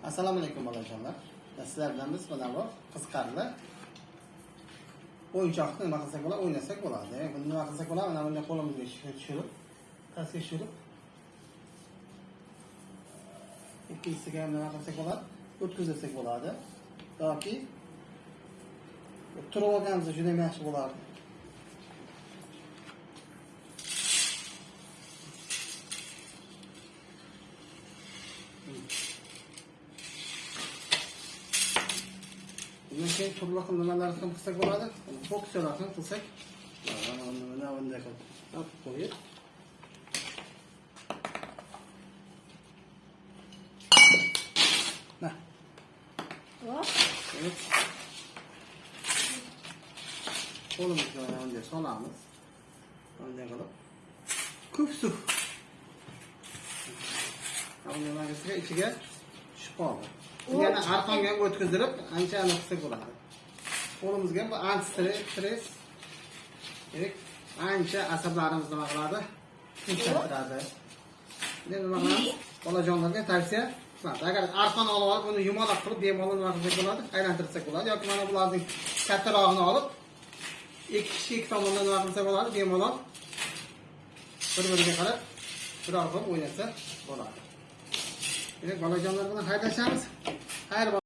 Assalomu alaykum bolajonlar. Sizlar bilan biz mana bu qiziqarli o'yinchoqni nima qilsak bo'ladi, o'ynasak bo'ladi. Buni nima qilsak bo'ladi? Mana bunday qo'limizga tushirib, pastga tushirib, ikkisiga ham nima qilsak bo'ladi? O'tkazsak bo'ladi. Yoki turib olganimizda juda ham yaxshi bo'lardi. Bundan keyin turli xil nimalarni ham qilsak bo'ladi. Fokuslar ham qilsak, mana bunday qilib qo'yib. Nah. Evet. Qo'limizga mana bunday solamiz. Bunday qilib. Ko'p suv. Bunday magasiga ichiga tushib qoldi. Yana arqonga ham o'tkazib, ancha qilsak bo'ladi. Qo'limizga bu anti-stress ancha asablarimizni nima qiladi? Tinchlantiradi. Nima qilamiz? Bolajonlarga tavsiya qilamiz. Agar arqon olib olib, buni yumaloq qilib, bemalol nima qilsak bo'ladi? Aylantirsak bo'ladi yoki mana bularning kattarog'ini olib, ikki kishi ikki tomondan nima qilsa bo'ladi? Bemalol bir-biriga qarab, qilib o'ynasa bo'ladi. Demak, bolajonlar bilan haydashamiz. Xayr.